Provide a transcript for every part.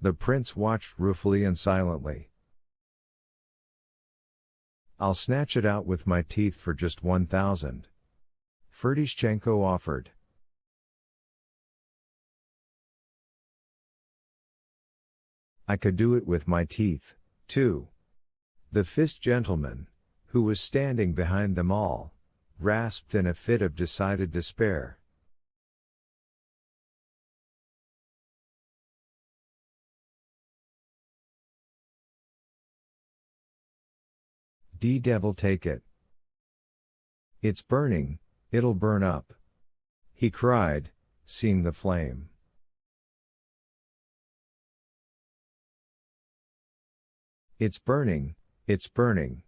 The prince watched ruefully and silently. I'll snatch it out with my teeth for just 1,000. Ferdishchenko offered. I could do it with my teeth, too. The fist gentleman, who was standing behind them all, rasped in a fit of decided despair. Devil take it. It's burning, it'll burn up. He cried, seeing the flame. It's burning, it's burning.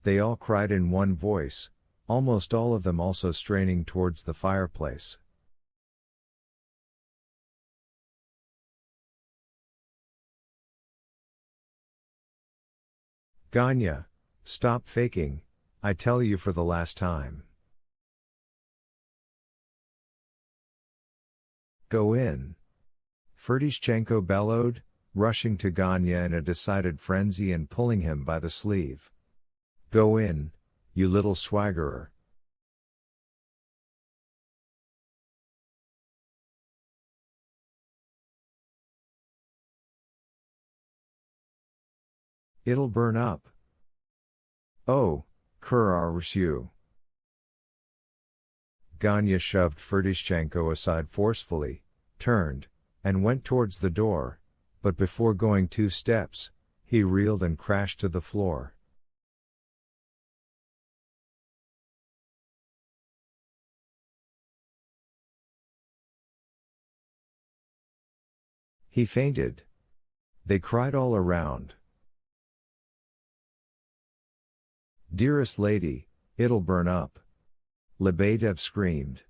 They all cried in one voice, almost all of them also straining towards the fireplace. Ganya, stop faking, I tell you for the last time. Go in. Ferdishchenko bellowed, rushing to Ganya in a decided frenzy and pulling him by the sleeve. Go in, you little swaggerer. It'll burn up. Oh, curse you. Ganya shoved Ferdishchenko aside forcefully, turned, and went towards the door, but before going 2 steps, he reeled and crashed to the floor. He fainted. They cried all around. Dearest lady, it'll burn up. Lebedev screamed.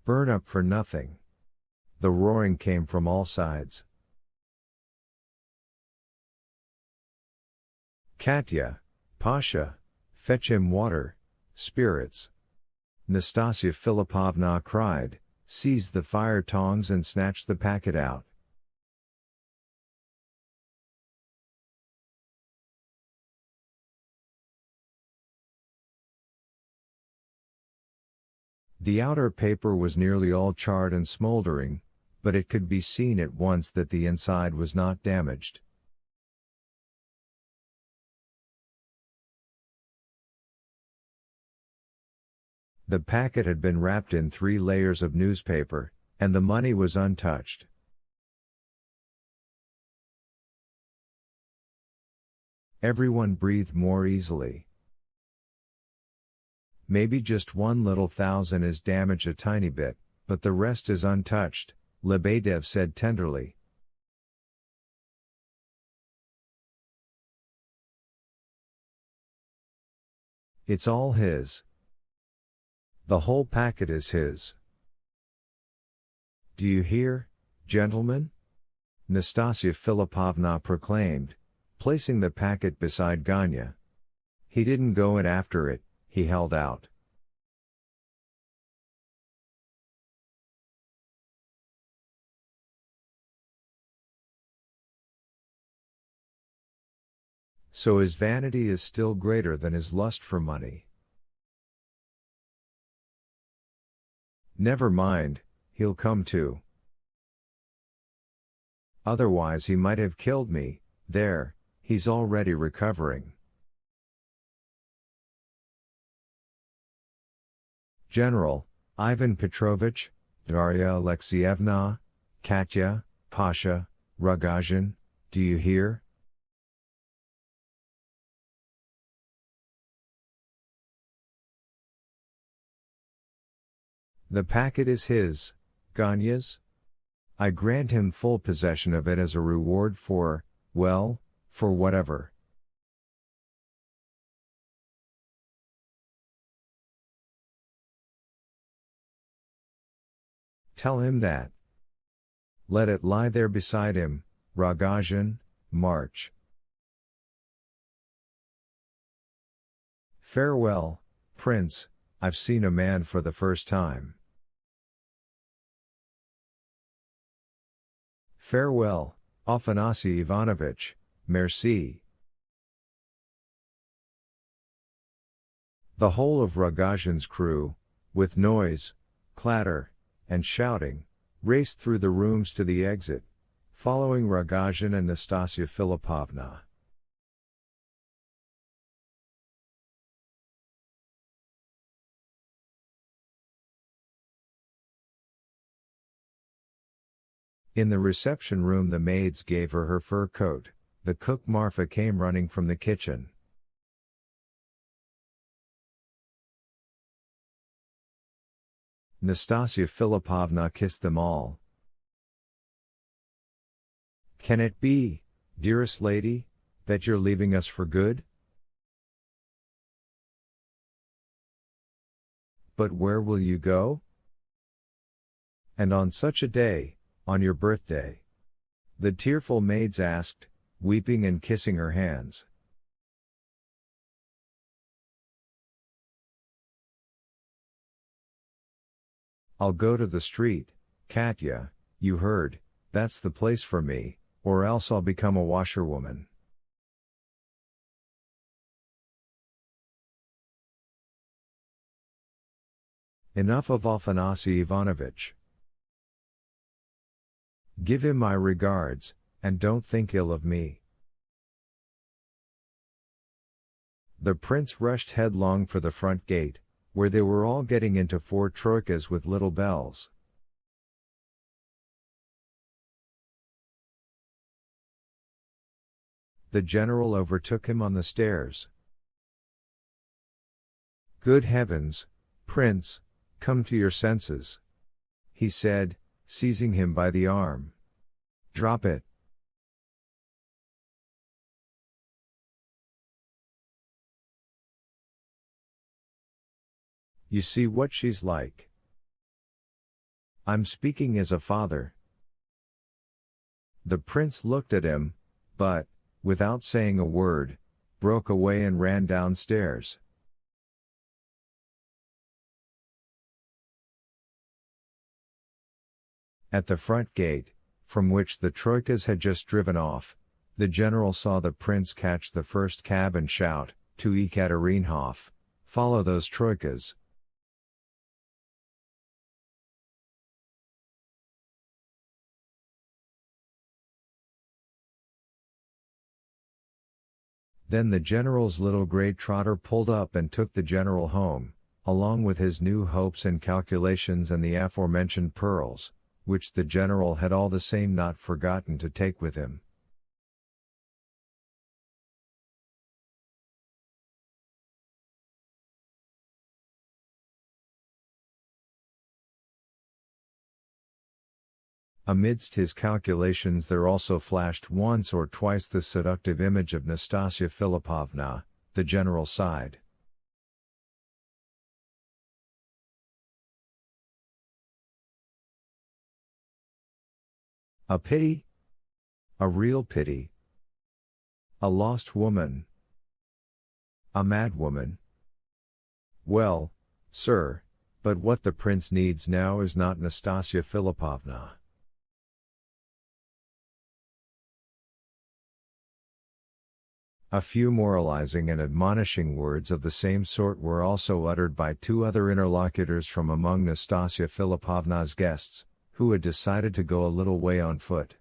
Burn up for nothing. The roaring came from all sides. Katya, Pasha, fetch him water, spirits. Nastasia Philippovna cried, seized the fire tongs and snatched the packet out. The outer paper was nearly all charred and smoldering, but it could be seen at once that the inside was not damaged. The packet had been wrapped in 3 layers of newspaper, and the money was untouched. Everyone breathed more easily. Maybe just 1 little thousand is damaged a tiny bit, but the rest is untouched, Lebedev said tenderly. It's all his. The whole packet is his. Do you hear, gentlemen? Nastasia Philippovna proclaimed, placing the packet beside Ganya. He didn't go in after it, he held out. So his vanity is still greater than his lust for money. Never mind, he'll come too. Otherwise he might have killed me. There, he's already recovering. General, Ivan Petrovich, Darya Alexeyevna, Katya, Pasha, Rogozhin, do you hear? The packet is his, Ganya's. I grant him full possession of it as a reward for, well, for whatever. Tell him that. Let it lie there beside him, Rogozhin, march. Farewell, Prince, I've seen a man for the first time. Farewell, Afanasy Ivanovitch, merci. The whole of Rogozhin's crew, with noise, clatter, and shouting, raced through the rooms to the exit, following Rogozhin and Nastasya Filipovna. In the reception room the maids gave her her fur coat, the cook Marfa came running from the kitchen. Nastasya Filipovna kissed them all. Can it be, dearest lady, that you're leaving us for good? But where will you go? And on such a day, on your birthday? The tearful maids asked, weeping and kissing her hands. I'll go to the street, Katya, you heard, that's the place for me, or else I'll become a washerwoman. Enough of Afanasy Ivanovitch. Give him my regards, and don't think ill of me. The prince rushed headlong for the front gate, where they were all getting into 4 troikas with little bells. The general overtook him on the stairs. Good heavens, prince, come to your senses, he said, seizing him by the arm. Drop it. You see what she's like. I'm speaking as a father. The prince looked at him, but, without saying a word, broke away and ran downstairs. At the front gate, from which the troikas had just driven off, the general saw the prince catch the first cab and shout, to Ekaterinhof, follow those troikas. Then the general's little grey trotter pulled up and took the general home, along with his new hopes and calculations and the aforementioned pearls, which the general had all the same not forgotten to take with him. Amidst his calculations there also flashed once or twice the seductive image of Nastasya Filipovna. The general sighed. A pity? A real pity. A lost woman. A mad woman. Well, sir, but what the prince needs now is not Nastasya Filipovna. A few moralizing and admonishing words of the same sort were also uttered by 2 other interlocutors from among Nastasya Filipovna's guests, who had decided to go a little way on foot.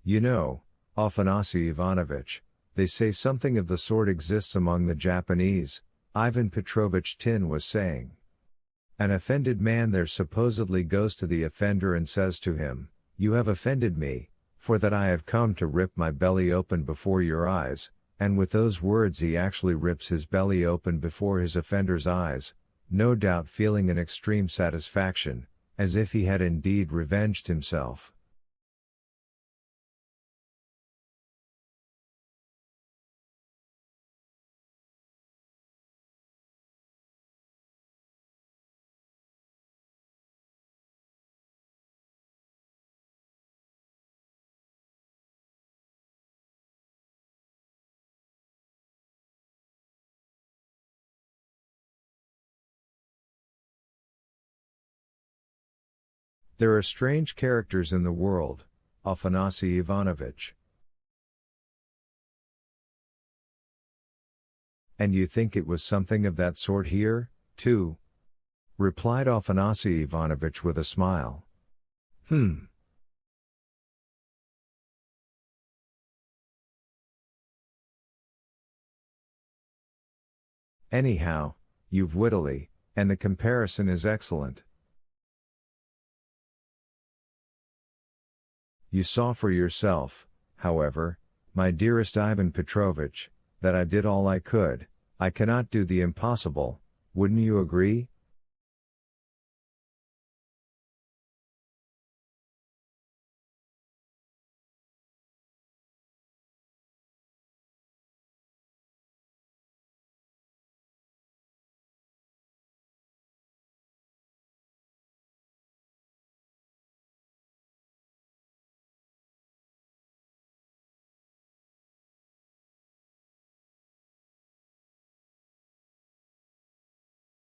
You know, Afanasy Ivanovitch, they say something of the sort exists among the Japanese, Ivan Petrovich Tin was saying. An offended man there supposedly goes to the offender and says to him, "You have offended me, for that I have come to rip my belly open before your eyes," and with those words he actually rips his belly open before his offender's eyes, no doubt feeling an extreme satisfaction, as if he had indeed revenged himself. There are strange characters in the world, Afanasy Ivanovitch. And you think it was something of that sort here, too? Replied Afanasy Ivanovitch with a smile. Anyhow, you've wittily, and the comparison is excellent. You saw for yourself, however, my dearest Ivan Petrovitch, that I did all I could. I cannot do the impossible, wouldn't you agree?